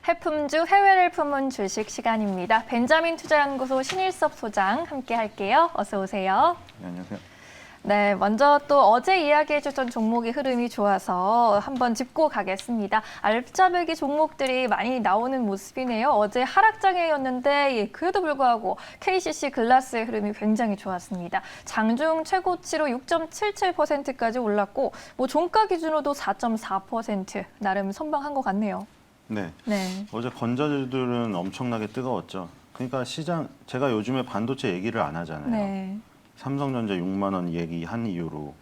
해품주 해외를 품은 주식 시간입니다. 벤자민 투자연구소 신일섭 소장 함께 할게요. 어서 오세요. 네, 안녕하세요. 네, 먼저 또 어제 이야기해주셨던 종목의 흐름이 좋아서 한번 짚고 가겠습니다. 알짜배기 종목들이 많이 나오는 모습이네요. 어제 하락장이었는데 그래도 불구하고 KCC 글라스의 흐름이 굉장히 좋았습니다. 장중 최고치로 6.77%까지 올랐고 종가 기준으로도 4.4% 나름 선방한 것 같네요. 네. 네. 어제 건자주들은 엄청나게 뜨거웠죠. 그러니까 시장, 제가 요즘에 반도체 얘기를 안 하잖아요. 네. 삼성전자 6만 원 얘기한 이후로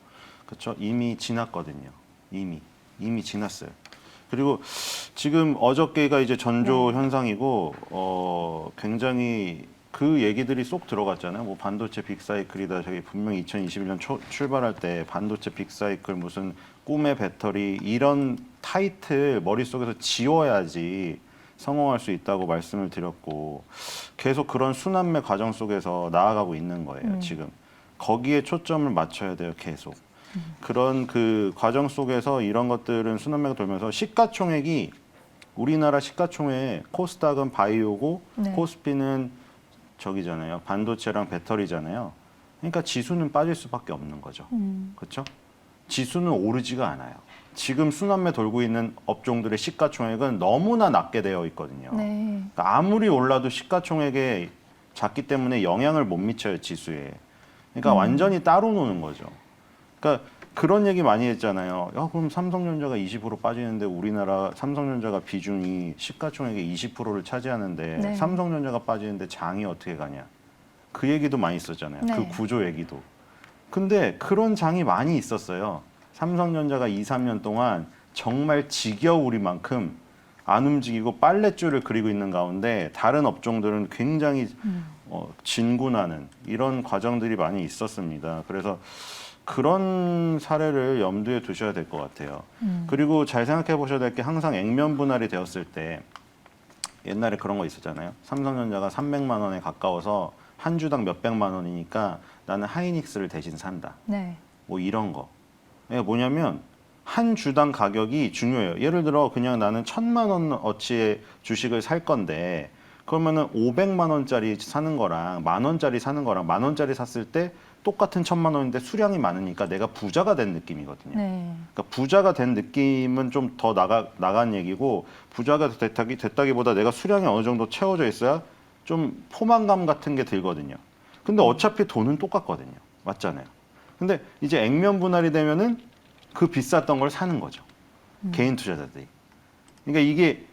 그렇죠? 이미 지났거든요. 이미 지났어요. 그리고 지금 어저께가 이제 전조 현상이고 굉장히 그 얘기들이 쏙 들어갔잖아요. 뭐 반도체 빅사이클이다. 저기 분명히 2021년 출발할 때 반도체 빅사이클 무슨 꿈의 배터리 이런 타이틀 머릿속에서 지워야지 성공할 수 있다고 말씀을 드렸고 계속 그런 순환매 과정 속에서 나아가고 있는 거예요. 지금 거기에 초점을 맞춰야 돼요. 계속 그런 그 과정 속에서 이런 것들은 순환매가 돌면서 시가총액이 우리나라 시가총액 코스닥은 바이오고 코스피는 저기잖아요. 반도체랑 배터리잖아요. 그러니까 지수는 빠질 수밖에 없는 거죠. 그렇죠? 지수는 오르지가 않아요. 지금 순환매 돌고 있는 업종들의 시가총액은 너무나 낮게 되어 있거든요. 네. 그러니까 아무리 올라도 시가총액에 작기 때문에 영향을 못 미쳐요, 지수에. 그러니까 완전히 따로 노는 거죠. 그러니까 그런 얘기 많이 했잖아요. 야, 그럼 삼성전자가 20% 빠지는데 우리나라 삼성전자가 비중이 시가총액의 20%를 차지하는데 네. 삼성전자가 빠지는데 장이 어떻게 가냐. 그 얘기도 많이 있었잖아요. 네. 그 구조 얘기도. 근데 그런 장이 많이 있었어요. 삼성전자가 2, 3년 동안 정말 지겨우리만큼 안 움직이고 빨랫줄을 그리고 있는 가운데 다른 업종들은 굉장히 진군하는 이런 과정들이 많이 있었습니다. 그래서 그런 사례를 염두에 두셔야 될 것 같아요. 그리고 잘 생각해 보셔야 될 게 항상 액면 분할이 되었을 때 옛날에 그런 거 있었잖아요. 삼성전자가 300만 원에 가까워서 한 주당 몇백만 원이니까 나는 하이닉스를 대신 산다. 네. 뭐 이런 거. 이게 뭐냐면 한 주당 가격이 중요해요. 예를 들어 그냥 나는 1,000만 원어치의 주식을 살 건데 그러면은 500만 원짜리 사는 거랑 10,000원짜리 사는 거랑 10,000원짜리 샀을 때 똑같은 1,000만 원인데 수량이 많으니까 내가 부자가 된 느낌이거든요. 네. 그러니까 부자가 된 느낌은 좀 더 나간 얘기고 부자가 됐다기보다 내가 수량이 어느 정도 채워져 있어야 좀 포만감 같은 게 들거든요. 근데 어차피 돈은 똑같거든요. 맞잖아요. 근데 이제 액면 분할이 되면은 그 비쌌던 걸 사는 거죠. 개인 투자자들이. 그러니까 이게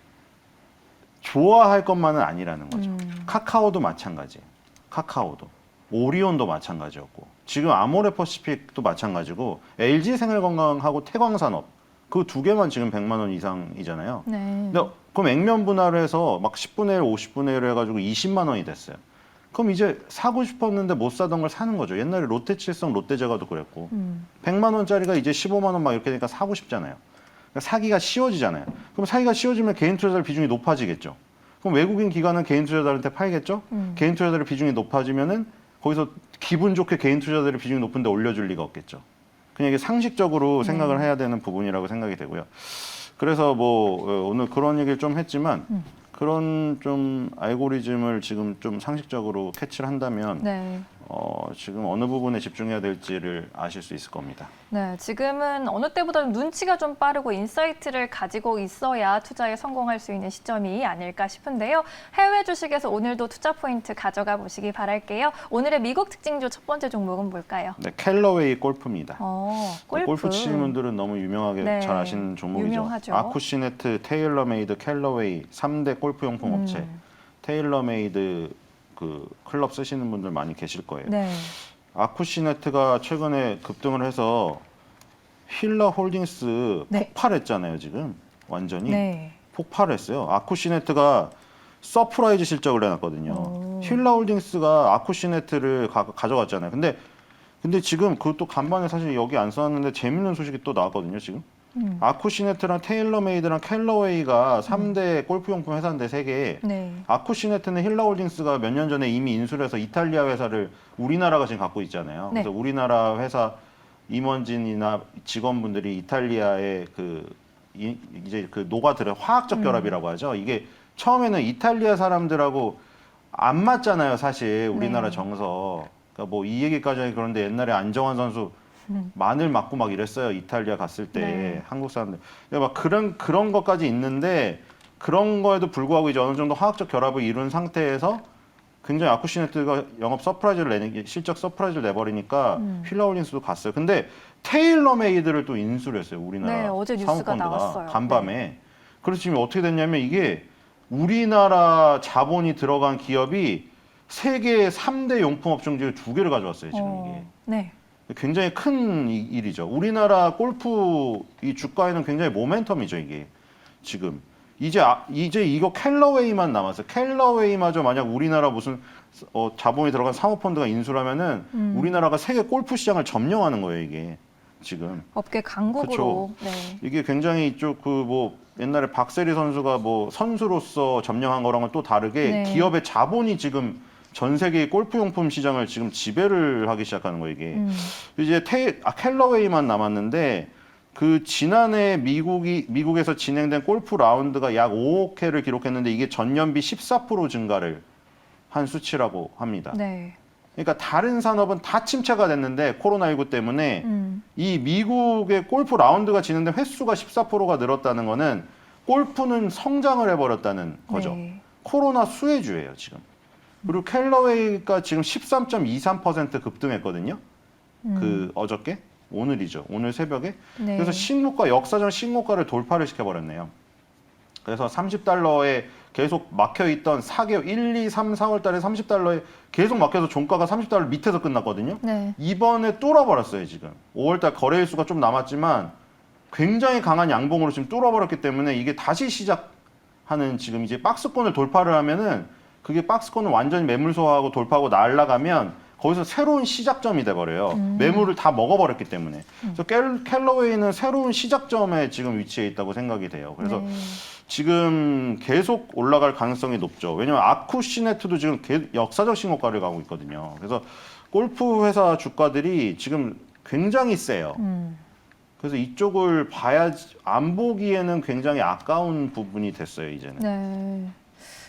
좋아할 것만은 아니라는 거죠. 카카오도 마찬가지예요. 카카오도. 오리온도 마찬가지였고 지금 아모레퍼시픽도 마찬가지고 LG생활건강하고 태광산업 그 두 개만 지금 100만 원 이상이잖아요. 네. 근데 그럼 액면 분할을 해서 막 10분의 1, 50분의 1을 해가지고 20만 원이 됐어요. 그럼 이제 사고 싶었는데 못 사던 걸 사는 거죠. 옛날에 롯데칠성 롯데제과도 그랬고 100만 원짜리가 이제 15만 원 막 이렇게 되니까 사고 싶잖아요. 그러니까 사기가 쉬워지잖아요. 그럼 사기가 쉬워지면 개인 투자자들 비중이 높아지겠죠. 그럼 외국인 기관은 개인 투자자들한테 팔겠죠. 개인 투자자들의 비중이 높아지면은 거기서 기분 좋게 개인 투자자들의 비중이 높은데 올려줄 리가 없겠죠. 그냥 이게 상식적으로 생각을 해야 되는 부분이라고 생각이 되고요. 그래서 뭐 오늘 그런 얘기를 좀 했지만 그런 좀 알고리즘을 지금 좀 상식적으로 캐치를 한다면 네. 지금 어느 부분에 집중해야 될지를 아실 수 있을 겁니다. 네, 지금은 어느 때보다는 눈치가 좀 빠르고 인사이트를 가지고 있어야 투자에 성공할 수 있는 시점이 아닐까 싶은데요. 해외 주식에서 오늘도 투자 포인트 가져가 보시기 바랄게요. 오늘의 미국 특징주 첫 번째 종목은 뭘까요? 네, 캘러웨이 골프입니다. 골프. 골프 치시는 분들은 너무 유명하게 네, 잘 아시는 종목이죠. 유명하죠. 아쿠시네트, 테일러메이드, 캘러웨이 3대 골프용품 업체. 테일러메이드 그 클럽 쓰시는 분들 많이 계실 거예요. 네. 아쿠시네트가 최근에 급등을 해서 힐러 홀딩스 네. 폭발했잖아요. 지금 완전히 네. 폭발했어요. 아쿠시네트가 서프라이즈 실적을 내놨거든요. 힐러 홀딩스가 아쿠시네트를 가져갔잖아요. 근데 지금 그것도 간만에 사실 여기 안 써놨는데 재밌는 소식이 또 나왔거든요. 지금 아쿠시네트랑 테일러메이드랑 캘러웨이가 3대 골프용품 회사인데 세계. 네. 아쿠시네트는 힐러홀딩스가 몇 년 전에 이미 인수를 해서 이탈리아 회사를 우리나라가 지금 갖고 있잖아요. 네. 그래서 우리나라 회사 임원진이나 직원분들이 이탈리아의 그 이제 그 녹아들어 화학적 결합이라고 하죠. 이게 처음에는 이탈리아 사람들하고 안 맞잖아요, 사실 우리나라 네. 정서. 그러니까 뭐 이 얘기까지 하기 그런데 옛날에 안정환 선수 마늘 맞고 막 이랬어요. 이탈리아 갔을 때 네. 한국 사람들. 근데 막 그런 것까지 있는데 그런 거에도 불구하고 이제 어느 정도 화학적 결합을 이룬 상태에서 굉장히 아쿠시네트가 영업 서프라이즈를 내는 실적 서프라이즈를 내버리니까 휠라홀딩스도 갔어요. 근데 테일러메이드를 또 인수를 했어요. 우리나라 네, 어제 뉴스가 사모펀드가 나왔어요. 간밤에. 그래서 지금 어떻게 됐냐면 이게 우리나라 자본이 들어간 기업이 세계 3대 용품 업종 중에 2개를 가져왔어요. 지금 이게. 네. 굉장히 큰 일이죠. 우리나라 골프 이 주가에는 굉장히 모멘텀이죠, 이게. 지금. 이제 이거 캘러웨이만 남았어요. 캘러웨이마저 만약 우리나라 무슨 자본이 들어간 사모펀드가 인수라면은 우리나라가 세계 골프 시장을 점령하는 거예요, 이게. 지금. 업계 강국으로. 네. 이게 굉장히 이쪽 그 뭐 옛날에 박세리 선수가 뭐 선수로서 점령한 거랑은 또 다르게 네. 기업의 자본이 지금 전 세계 골프용품 시장을 지금 지배를 하기 시작하는 거예요, 이게. 이제 캘러웨이만 남았는데 그 지난해 미국에서 진행된 골프 라운드가 약 5억 회를 기록했는데 이게 전년비 14% 증가를 한 수치라고 합니다. 네. 그러니까 다른 산업은 다 침체가 됐는데 코로나19 때문에 이 미국의 골프 라운드가 진행된 횟수가 14%가 늘었다는 거는 골프는 성장을 해버렸다는 거죠. 네. 코로나 수혜주예요, 지금. 그리고 캘러웨이가 지금 13.23% 급등했거든요. 그 어저께? 오늘이죠. 오늘 새벽에. 네. 그래서 역사적 신고가를 돌파를 시켜버렸네요. 그래서 $30에 계속 막혀있던 4개월, 1, 2, 3, 4월 달에 $30에 계속 막혀서 종가가 $30 밑에서 끝났거든요. 네. 이번에 뚫어버렸어요, 지금. 5월 달 거래일수가 좀 남았지만 굉장히 강한 양봉으로 지금 뚫어버렸기 때문에 이게 다시 시작하는 지금 이제 박스권을 돌파를 하면은 그게 박스권을 완전히 매물 소화하고 돌파하고 날아가면 거기서 새로운 시작점이 돼버려요. 매물을 다 먹어버렸기 때문에. 그래서 캘러웨이는 새로운 시작점에 지금 위치해 있다고 생각이 돼요. 그래서 네. 지금 계속 올라갈 가능성이 높죠. 왜냐면 아쿠시네트도 지금 역사적 신고가를 가고 있거든요. 그래서 골프 회사 주가들이 지금 굉장히 세요. 그래서 이쪽을 안 보기에는 굉장히 아까운 부분이 됐어요, 이제는. 네.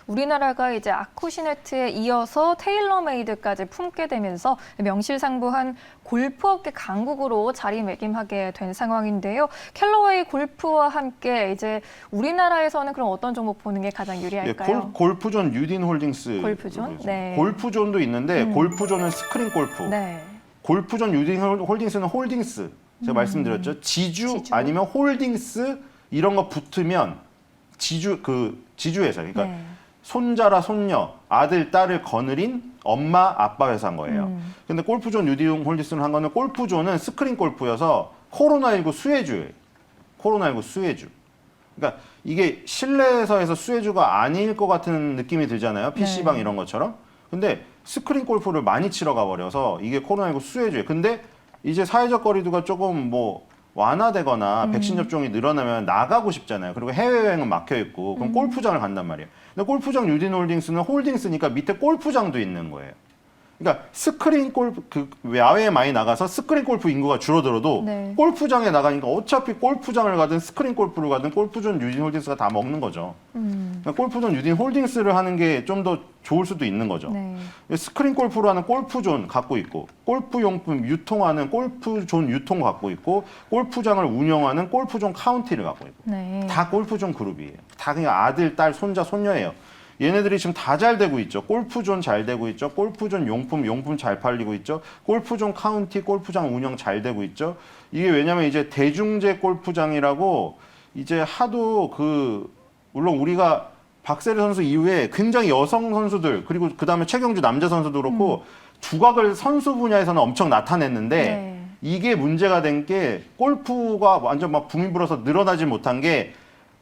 우리나라가 이제 아쿠시네트에 이어서 테일러메이드까지 품게 되면서 명실상부한 골프업계 강국으로 자리매김하게 된 상황인데요. 캘러웨이 골프와 함께 이제 우리나라에서는 그럼 어떤 종목 보는 게 가장 유리할까요? 골프존 유딘 홀딩스. 골프존? 네. 골프존도 있는데 골프존은 스크린 골프. 네. 골프존 유딘 홀딩스는 홀딩스. 제가 말씀드렸죠. 지주 아니면 홀딩스 이런 거 붙으면 지주회사. 그러니까 네. 손자라 손녀, 아들, 딸을 거느린 엄마, 아빠 회사인 거예요. 근데 골프존 유디움 홀딩스는 한 거는 골프존은 스크린 골프여서 코로나19 수혜주예요. 코로나19 수혜주. 그러니까 이게 실내에서 수혜주가 아닐 것 같은 느낌이 들잖아요. PC방 이런 것처럼. 근데 스크린 골프를 많이 치러 가버려서 이게 코로나19 수혜주예요. 근데 이제 사회적 거리두기가 조금 뭐 완화되거나 백신 접종이 늘어나면 나가고 싶잖아요. 그리고 해외여행은 막혀 있고 그럼 골프장을 간단 말이에요. 근데 골프장 유딘 홀딩스는 홀딩스니까 밑에 골프장도 있는 거예요. 그러니까 스크린 골프 야외에 많이 나가서 스크린 골프 인구가 줄어들어도 네. 골프장에 나가니까 어차피 골프장을 가든 스크린 골프를 가든 골프존 유딘 홀딩스가 다 먹는 거죠. 그러니까 골프존 유딘 홀딩스를 하는 게 좀 더 좋을 수도 있는 거죠. 네. 스크린 골프로 하는 골프존 갖고 있고 골프용품 유통하는 골프존 유통 갖고 있고 골프장을 운영하는 골프존 카운티를 갖고 있고 네. 다 골프존 그룹이에요. 다 그냥 아들, 딸, 손자, 손녀예요. 얘네들이 지금 다 잘 되고 있죠. 골프존 잘 되고 있죠. 골프존 용품 잘 팔리고 있죠. 골프존 카운티, 골프장 운영 잘 되고 있죠. 이게 왜냐면 이제 대중제 골프장이라고 이제 하도 물론 우리가 박세리 선수 이후에 굉장히 여성 선수들 그리고 그 다음에 최경주 남자 선수도 그렇고 두각을 선수 분야에서는 엄청 나타냈는데 네. 이게 문제가 된 게 골프가 완전 막 붐이 불어서 늘어나지 못한 게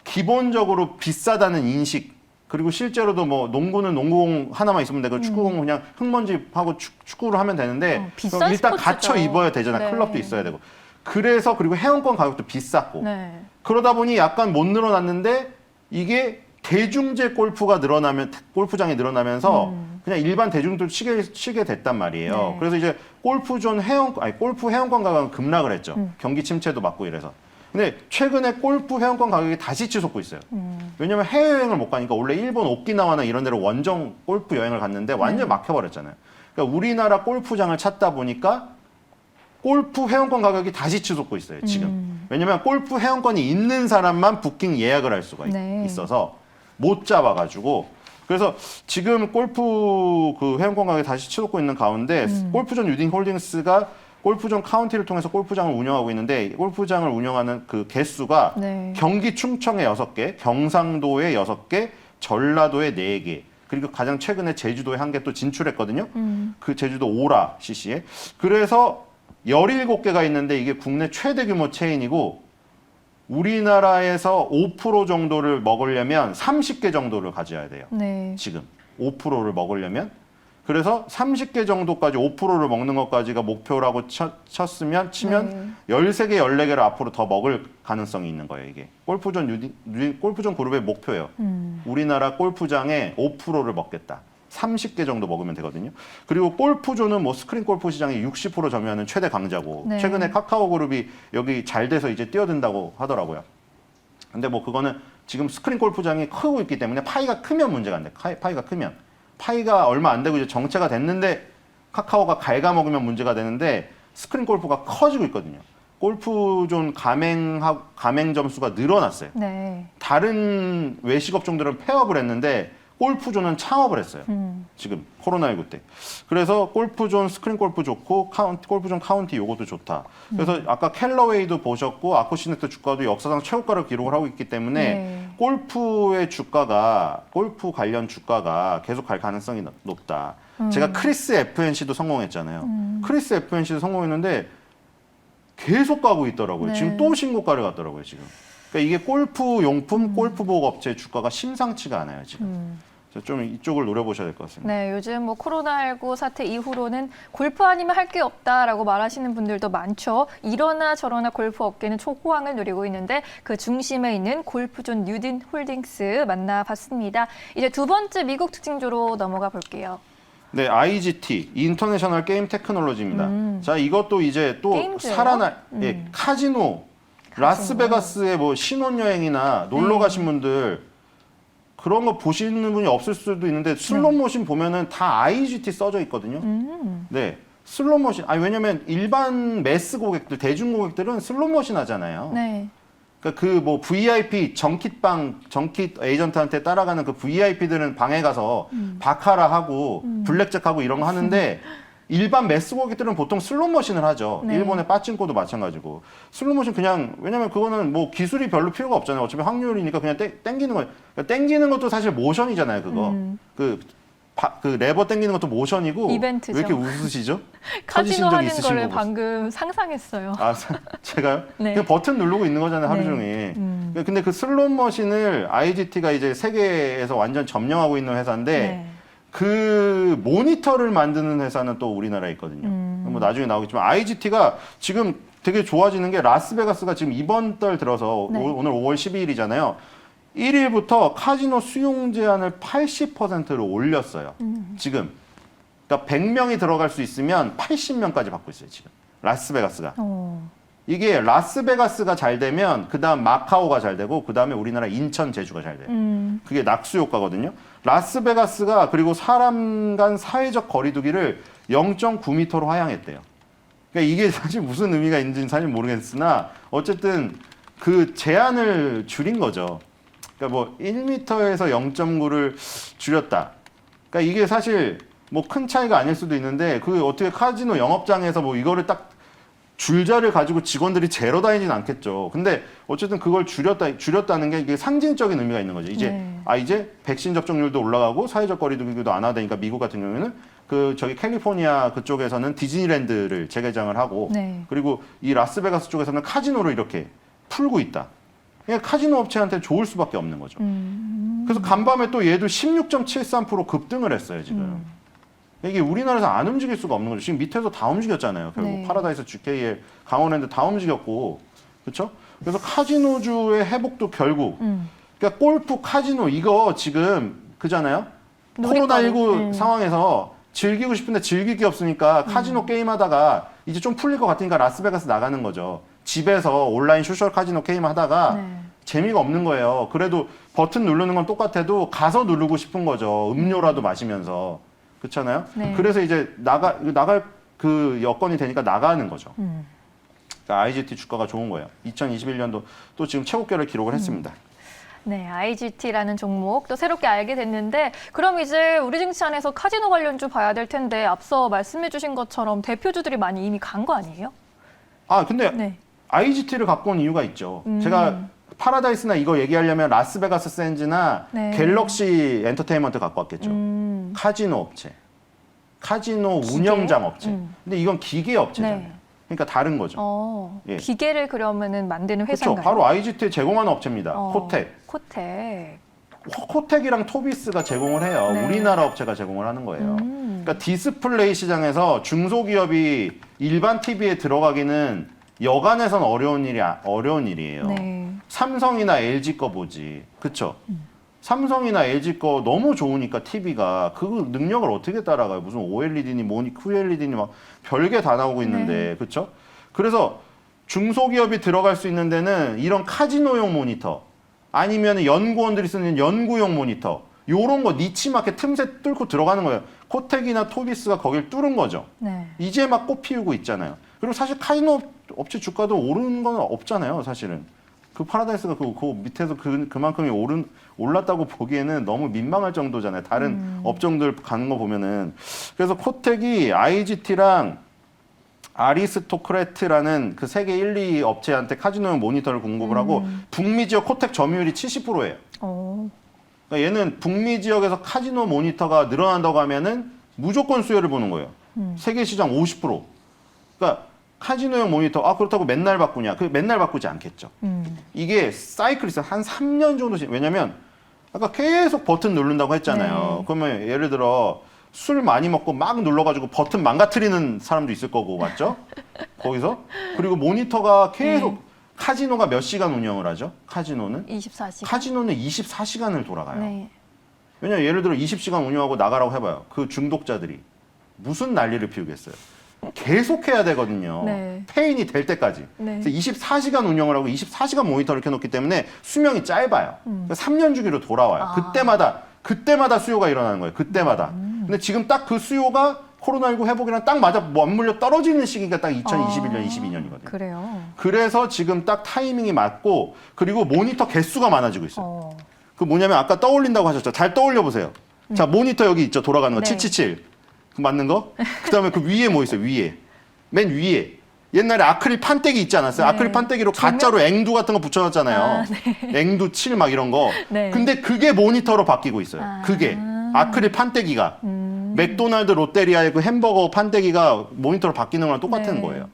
기본적으로 비싸다는 인식 그리고 실제로도 뭐 농구는 농구공 하나만 있으면 되고 축구공은 그냥 흙먼지하고 축구를 하면 되는데 비싼 그럼 일단 스포츠죠. 갖춰 입어야 되잖아요. 네. 클럽도 있어야 되고. 그래서 그리고 회원권 가격도 비쌌고 네. 그러다 보니 약간 못 늘어났는데 이게 대중제 골프장이 늘어나면서 그냥 일반 대중들 치게 됐단 말이에요. 네. 그래서 이제 골프 회원권 가격은 급락을 했죠. 경기 침체도 맞고 이래서. 근데 최근에 골프 회원권 가격이 다시 치솟고 있어요. 왜냐면 해외여행을 못 가니까 원래 일본 오키나와나 이런 데로 원정 골프 여행을 갔는데 완전히 막혀버렸잖아요. 그러니까 우리나라 골프장을 찾다 보니까 골프 회원권 가격이 다시 치솟고 있어요, 지금. 왜냐면 골프 회원권이 있는 사람만 부킹 예약을 할 수가 네. 있어서 못 잡아가지고. 그래서 지금 골프 그 회원권 가격이 다시 치솟고 있는 가운데 골프존 유딩 홀딩스가 골프존 카운티를 통해서 골프장을 운영하고 있는데 골프장을 운영하는 그 개수가 네. 경기 충청에 6개, 경상도에 6개, 전라도에 4개, 그리고 가장 최근에 제주도에 1개 또 진출했거든요. 그 제주도 오라 CC에. 그래서 17개가 있는데 이게 국내 최대 규모 체인이고 우리나라에서 5% 정도를 먹으려면 30개 정도를 가져야 돼요. 네. 지금 5%를 먹으려면. 그래서 30개 정도까지 5%를 먹는 것까지가 목표라고 치면 13개, 14개를 앞으로 더 먹을 가능성이 있는 거예요, 이게. 골프존 그룹의 목표예요. 우리나라 골프장에 5%를 먹겠다. 30개 정도 먹으면 되거든요. 그리고 골프존은 뭐 스크린 골프 시장이 60% 점유하는 최대 강자고 네. 최근에 카카오 그룹이 여기 잘 돼서 이제 뛰어든다고 하더라고요. 근데 뭐 그거는 지금 스크린 골프장이 크고 있기 때문에 파이가 크면 문제가 안 돼. 파이가 크면. 파이가 얼마 안 되고 이제 정체가 됐는데 카카오가 갉아먹으면 문제가 되는데 스크린 골프가 커지고 있거든요. 골프존 가맹 점수가 늘어났어요. 네. 다른 외식 업종들은 폐업을 했는데 골프존은 창업을 했어요. 지금 코로나19 때. 그래서 골프존 스크린 골프 좋고 골프존 카운티 요것도 좋다. 그래서 아까 캘러웨이도 보셨고 아쿠시네트 주가도 역사상 최고가를 기록을 하고 있기 때문에 네. 골프의 주가가 골프 관련 주가가 계속 갈 가능성이 높다. 제가 크리스 FNC도 성공했잖아요. 크리스 FNC도 성공했는데 계속 가고 있더라고요. 네. 지금 또 신고가를 갔더라고요, 지금. 그러니까 이게 골프 용품, 골프복 업체 주가가 심상치가 않아요, 지금. 그래서 좀 이쪽을 노려보셔야 될 것 같습니다. 네, 요즘 뭐 코로나19 사태 이후로는 골프 아니면 할 게 없다라고 말하시는 분들도 많죠. 이러나 저러나 골프 업계는 초호황을 누리고 있는데 그 중심에 있는 골프존 유딘 홀딩스 만나봤습니다. 이제 두 번째 미국 특징주로 넘어가 볼게요. 네, IGT, 인터내셔널 게임 테크놀로지입니다. 자, 이것도 이제 또 게임주예요? 예, 카지노, 라스베가스에 뭐 신혼여행이나 놀러 가신 분들 그런 거 보시는 분이 없을 수도 있는데 슬롯머신 보면은 다 IGT 써져 있거든요. 네. 슬롯머신. 아니 왜냐면 일반 매스 고객들, 대중 고객들은 슬롯머신 하잖아요. 네. 그러니까 그 뭐 VIP 정킷 에이전트한테 따라가는 그 VIP들은 방에 가서 바카라 하고 블랙잭 하고 이런 거 하는데 일반 매스 고객들은 보통 슬롯머신을 하죠. 네. 일본의 빠찡코도 마찬가지고. 슬롯머신 그냥 왜냐면 그거는 뭐 기술이 별로 필요가 없잖아요. 어차피 확률이니까 그냥 땡기는 거예요. 그러니까 땡기는 것도 사실 모션이잖아요. 그거. 그 레버 땡기는 것도 모션이고. 이벤트죠. 왜 이렇게 웃으시죠? 카지노 터지신 적 하는 있으신 거를 거고. 방금 상상했어요. 아, 제가요? 네. 그냥 버튼 누르고 있는 거잖아요, 하루 네. 종일. 근데 그 슬롯머신을 IGT가 이제 세계에서 완전 점령하고 있는 회사인데 네. 그 모니터를 만드는 회사는 또 우리나라에 있거든요. 뭐 나중에 나오겠지만 IGT가 지금 되게 좋아지는 게 라스베가스가 지금 이번 달 들어서 네. 오늘 5월 12일이잖아요. 1일부터 카지노 수용 제한을 80%로 올렸어요. 지금. 그러니까 100명이 들어갈 수 있으면 80명까지 받고 있어요, 지금. 라스베가스가. 이게 라스베가스가 잘 되면 그다음 마카오가 잘 되고 그다음에 우리나라 인천, 제주가 잘 돼요. 그게 낙수 효과거든요. 라스베가스가 그리고 사람 간 사회적 거리두기를 0.9m로 하향했대요. 그러니까 이게 사실 무슨 의미가 있는지는 사실 모르겠으나 어쨌든 그 제한을 줄인 거죠. 그러니까 뭐 1m에서 0.9를 줄였다. 그러니까 이게 사실 뭐 큰 차이가 아닐 수도 있는데 그 어떻게 카지노 영업장에서 뭐 이거를 딱 줄자를 가지고 직원들이 재러 다니진 않겠죠. 근데 어쨌든 그걸 줄였다는 게 이게 상징적인 의미가 있는 거죠. 이제 네. 이제 백신 접종률도 올라가고 사회적 거리두기도 안 하다니까 미국 같은 경우에는 그 저기 캘리포니아 그쪽에서는 디즈니랜드를 재개장을 하고 네. 그리고 이 라스베가스 쪽에서는 카지노를 이렇게 풀고 있다. 그러니까 카지노 업체한테 좋을 수밖에 없는 거죠. 그래서 간밤에 또 얘도 16.73% 급등을 했어요, 지금. 이게 우리나라에서 안 움직일 수가 없는 거죠. 지금 밑에서 다 움직였잖아요. 결국 네. 파라다이스, GKL, 강원랜드 다 움직였고, 그렇죠? 그래서 카지노주의 회복도 결국, 그러니까 골프, 카지노 이거 지금 그잖아요. 코로나19 상황에서 즐기고 싶은데 즐길 게 없으니까 카지노 게임하다가 이제 좀 풀릴 것 같으니까 라스베가스 나가는 거죠. 집에서 온라인 소셜 카지노 게임 하다가 네. 재미가 없는 거예요. 그래도 버튼 누르는 건 똑같아도 가서 누르고 싶은 거죠. 음료라도 마시면서. 그렇잖아요? 네. 그래서 이제 나갈 그 여건이 되니까 나가는 거죠. 그러니까 IGT 주가가 좋은 거예요. 2021년도 또 지금 최고가를 기록을 했습니다. 네, IGT라는 종목 또 새롭게 알게 됐는데 그럼 이제 우리 증시 안에서 카지노 관련주 봐야 될 텐데 앞서 말씀해 주신 것처럼 대표주들이 많이 이미 간 거 아니에요? 아, 근데 네. IGT를 갖고 온 이유가 있죠. 제가 파라다이스나 이거 얘기하려면 라스베가스 샌즈나 네. 갤럭시 엔터테인먼트 갖고 왔겠죠. 카지노 업체. 카지노 기계? 운영장 업체. 근데 이건 기계 업체잖아요. 네. 그러니까 다른 거죠. 예. 기계를 그러면은 만드는 그렇죠. 회사인가요? 바로 IGT에 제공하는 업체입니다. 코텍. 코텍. 코텍이랑 토비스가 제공을 해요. 네. 우리나라 업체가 제공을 하는 거예요. 그러니까 디스플레이 시장에서 중소기업이 일반 TV에 들어가기는 여간해선 어려운 일이에요. 네. 삼성이나 LG 거 보지. 그쵸? 삼성이나 LG 거 너무 좋으니까 TV가 그 능력을 어떻게 따라가요? 무슨 OLED니 뭐니 QLED니 막 별게 다 나오고 있는데. 그쵸? 그래서 중소기업이 들어갈 수 있는 데는 이런 카지노용 모니터 아니면 연구원들이 쓰는 연구용 모니터 요런 거 니치마켓 틈새 뚫고 들어가는 거예요. 코텍이나 토비스가 거길 뚫은 거죠. 네. 이제 막 꽃 피우고 있잖아요. 그리고 사실 카지노 업체 주가도 오르는 건 없잖아요, 사실은. 그 파라다이스가 그 밑에서 그만큼이 올랐다고 보기에는 너무 민망할 정도잖아요. 다른 업종들 가는 거 보면은. 그래서 코텍이 IGT랑 아리스토크레트라는 그 세계 1, 2 업체한테 카지노용 모니터를 공급을 하고 북미 지역 코텍 점유율이 70%예요. 그러니까 얘는 북미 지역에서 카지노 모니터가 늘어난다고 하면은 무조건 수요를 보는 거예요. 세계 시장 50%. 그러니까 카지노용 모니터 그렇다고 맨날 바꾸냐? 그 맨날 바꾸지 않겠죠. 이게 사이클이 있어요. 한 3년 정도. 왜냐면 아까 계속 버튼 누른다고 했잖아요. 네. 그러면 예를 들어 술 많이 먹고 막 눌러가지고 버튼 망가뜨리는 사람도 있을 거고, 맞죠? 거기서. 그리고 모니터가 계속 카지노가 몇 시간 운영을 하죠? 카지노는? 24시간. 카지노는 24시간을 돌아가요. 네. 왜냐면 예를 들어 20시간 운영하고 나가라고 해봐요. 그 중독자들이 무슨 난리를 피우겠어요. 계속 해야 되거든요. 네. 페인이 될 때까지. 네. 그래서 24시간 운영을 하고 24시간 모니터를 켜놓기 때문에 수명이 짧아요. 그러니까 3년 주기로 돌아와요. 그때마다 수요가 일어나는 거예요. 그때마다. 근데 지금 딱 그 수요가 코로나19 회복이랑 딱 맞물려 떨어지는 시기가 딱 2021년, 22년이거든요. 그래요. 그래서 지금 딱 타이밍이 맞고 그리고 모니터 개수가 많아지고 있어요. 그 뭐냐면 아까 떠올린다고 하셨죠. 잘 떠올려 보세요. 자, 모니터 여기 있죠. 돌아가는 거. 네. 777. 그 맞는 거? 그다음에 그 위에 뭐 있어요? 위에. 맨 위에. 옛날에 아크릴 판때기 있지 않았어요? 네. 아크릴 판때기로 가짜로 앵두 같은 거 붙여놨잖아요. 앵두 7 막 이런 거. 네. 근데 그게 모니터로 바뀌고 있어요. 그게. 아크릴 판때기가. 맥도날드 롯데리아의 그 햄버거 판때기가 모니터로 바뀌는 거랑 똑같은 네. 거예요.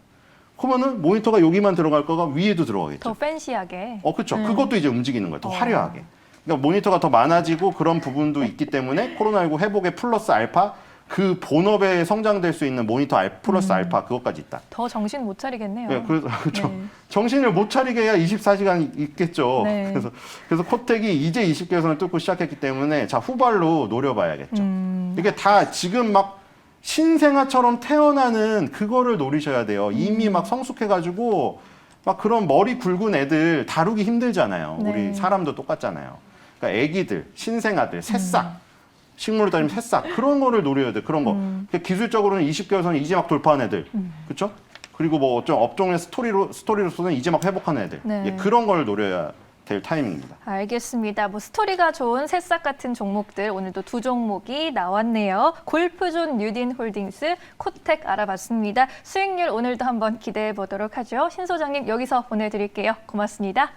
그러면은 모니터가 여기만 들어갈 거가 위에도 들어가겠죠. 더 팬시하게. 그렇죠. 그것도 이제 움직이는 거예요. 더 화려하게. 그러니까 모니터가 더 많아지고 그런 부분도 있기 때문에 코로나19 회복에 플러스 알파 그 본업에 성장될 수 있는 모니터 플러스 알파 그것까지 있다. 더 정신 못 차리겠네요. 네, 그래서 그렇죠. 네. 정신을 못 차리게 해야 24시간 있겠죠. 네. 그래서 코텍이 이제 20개선을 뚫고 시작했기 때문에 자 후발로 노려봐야겠죠. 이게 다 지금 막 신생아처럼 태어나는 그거를 노리셔야 돼요. 이미 막 성숙해가지고 막 그런 머리 굵은 애들 다루기 힘들잖아요. 네. 우리 사람도 똑같잖아요. 그러니까 애기들, 신생아들, 새싹. 식물을 따지면 새싹 그런 거를 노려야 돼. 그런 거. 그러니까 기술적으로는 20개월선을 이제 막 돌파한 애들. 그렇죠? 그리고 뭐 어떤 업종의 스토리로서는 이제 막 회복한 애들. 네. 예, 그런 걸 노려야 될 타이밍입니다. 알겠습니다. 뭐 스토리가 좋은 새싹 같은 종목들 오늘도 두 종목이 나왔네요. 골프존 뉴딘홀딩스, 코텍 알아봤습니다. 수익률 오늘도 한번 기대해 보도록 하죠. 신 소장님 여기서 보내드릴게요. 고맙습니다.